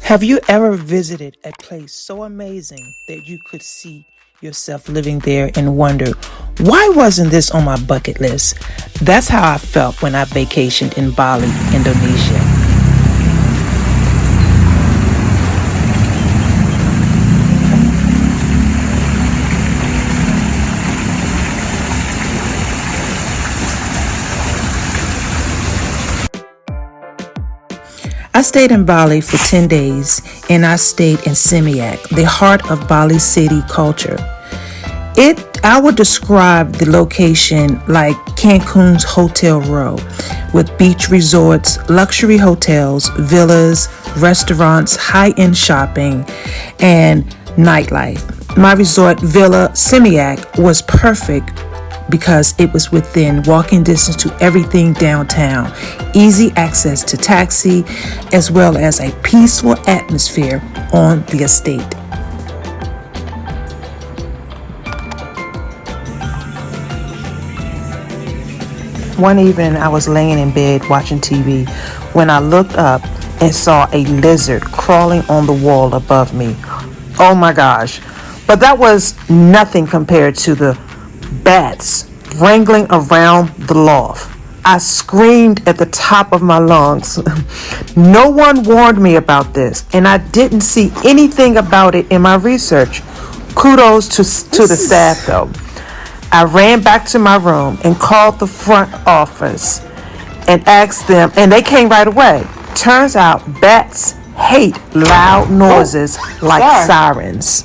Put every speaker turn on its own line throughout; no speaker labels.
Have you ever visited a place so amazing that you could see yourself living there and wonder, why wasn't this on my bucket list? That's how I felt when I vacationed in Bali, Indonesia. I stayed in Bali for 10 days and I stayed in Seminyak, the heart of Bali city culture. I would describe the location like Cancun's Hotel Row, with beach resorts, luxury hotels, villas, restaurants, high-end shopping, and nightlife. My resort villa, Seminyak, was perfect because it was within walking distance to everything downtown, easy access to taxi, as well as a peaceful atmosphere on the estate. One evening, I was laying in bed watching TV when I looked up and saw a lizard crawling on the wall above me. Oh my gosh. But that was nothing compared to the bats wrangling around the loft. I screamed at the top of my lungs. No one warned me about this, and I didn't see anything about it in my research. Kudos to the staff, though. I ran back to my room and called the front office and asked them, and they came right away. Turns out bats hate loud noises like sirens.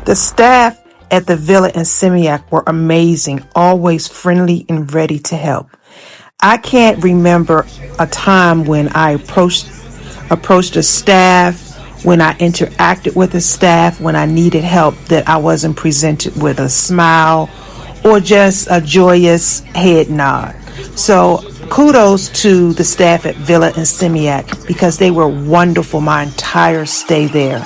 The staff at the villa in Seminyak were amazing, always friendly and ready to help. I can't remember a time when I approached the staff, when I interacted with the staff, when I needed help, that I wasn't presented with a smile or just a joyous head nod. So kudos to the staff at Villa in Seminyak because they were wonderful my entire stay there.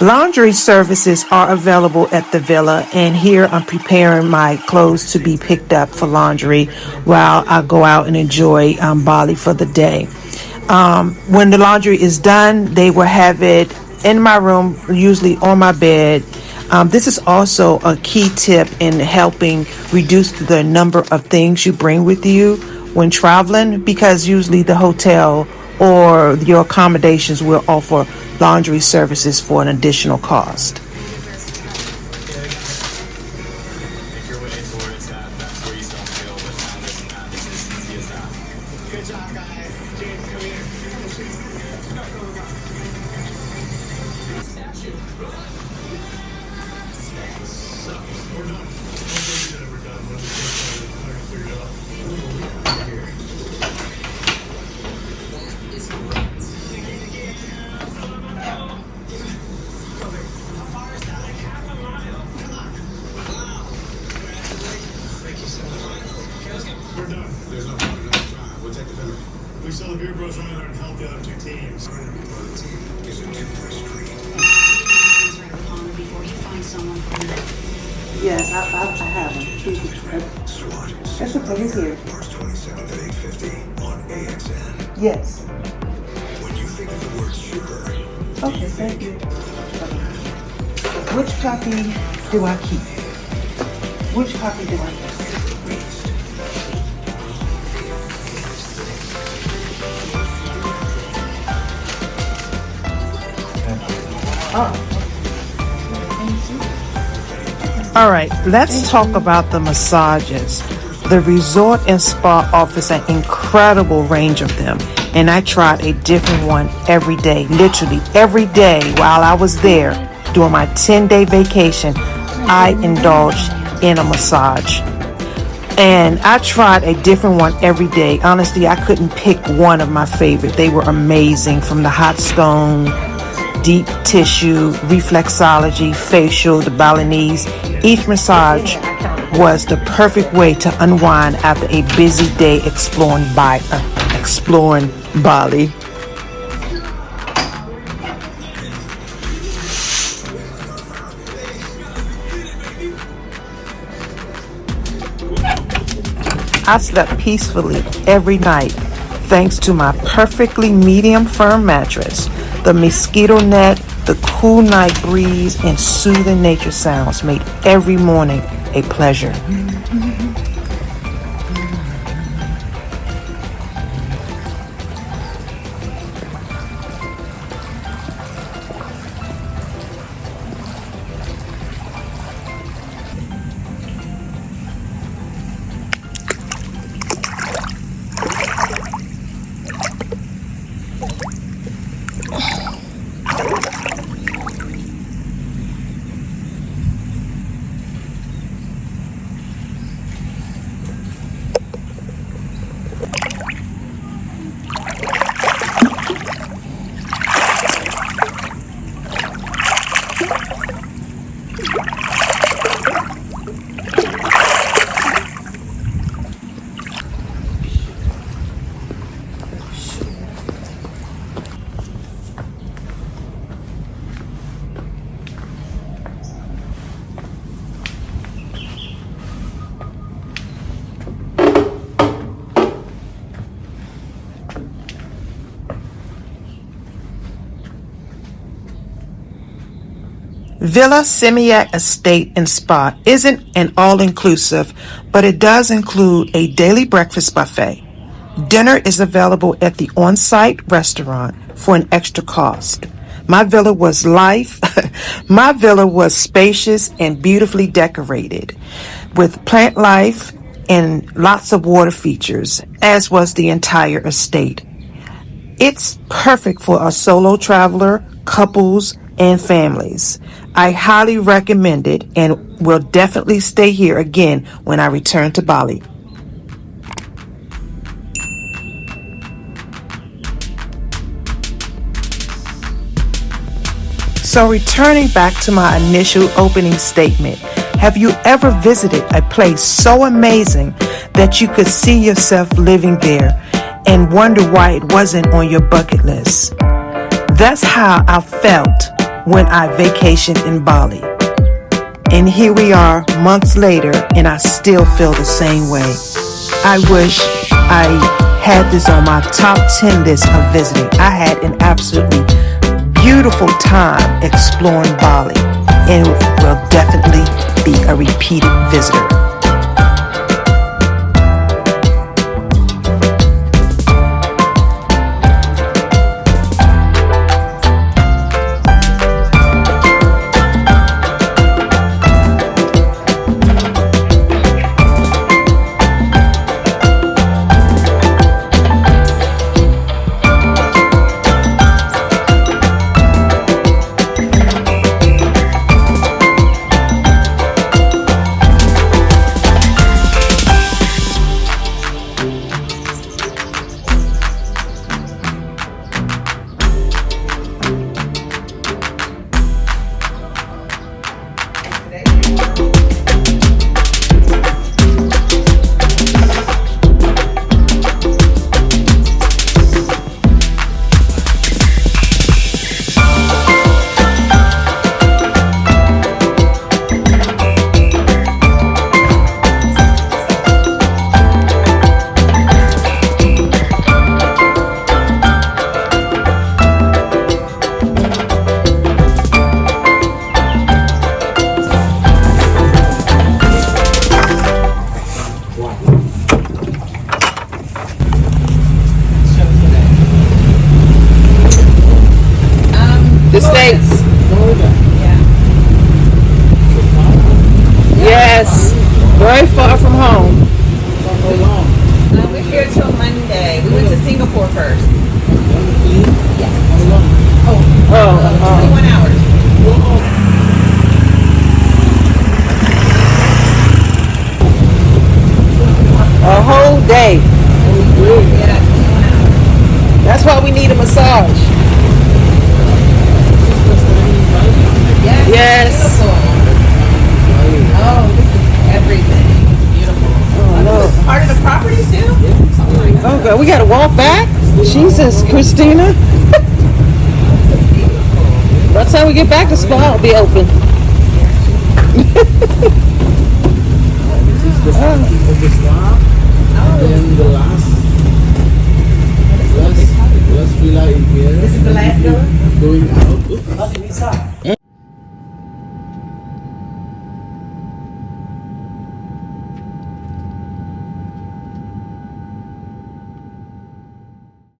Laundry services are available at the villa, and here I'm preparing my clothes to be picked up for laundry while I go out and enjoy Bali for the day. When the laundry is done, they will have it in my room, usually on my bed. This is also a key tip in helping reduce the number of things you bring with you when traveling, because usually the hotel or your accommodations will offer laundry services for an additional cost.
We sell the beer bros only learn help the other two teams. Is a two-way street. Before he finds someone.
Yes, I have him.
SWAT.
That's okay, he's here.
March 27th at 8:50 on AXN.
Yes.
When you think of the word sugar.
Okay, thank you. Which copy do I keep? Which copy do I keep? All right, let's talk about the massages. The resort and spa offers an incredible range of them, and I tried a different one every day, literally every day while I was there during my 10-day vacation. I indulged in a massage, and I tried a different one every day. Honestly, I couldn't pick one of my favorite. They were amazing, from the hot stone, deep tissue, reflexology, facial, the Balinese. Each massage was the perfect way to unwind after a busy day exploring Bali. I slept peacefully every night thanks to my perfectly medium firm mattress. The mosquito net, the cool night breeze, and soothing nature sounds made every morning a pleasure. Villa Seminyak Estate and Spa isn't an all-inclusive, but it does include a daily breakfast buffet. Dinner is available at the on-site restaurant for an extra cost. My villa was my villa was spacious and beautifully decorated with plant life and lots of water features, as was the entire estate. It's perfect for a solo traveler, couples, and families. I highly recommend it and will definitely stay here again when I return to Bali. So, returning back to my initial opening statement, have you ever visited a place so amazing that you could see yourself living there and wonder why it wasn't on your bucket list? That's how I felt when I vacationed in Bali. And here we are months later, and I still feel the same way. I wish I had this on my top 10 list of visiting. I had an absolutely beautiful time exploring Bali and will definitely be a repeated visitor. The States. Yes. Very far from home.
We're here till Monday. We went to Singapore first. Yes.
Oh.
21 hours.
A whole day.
Yeah, 21 hours.
That's why we need a massage. Yes.
Beautiful. Oh, this is everything. It's beautiful.
Oh, no.
This is part of the property too? Oh my God.
Oh, God. We got to walk back? Jesus, Christina. By the time we get back, the spa will be open.
Oh, This is the last villa?
Going out.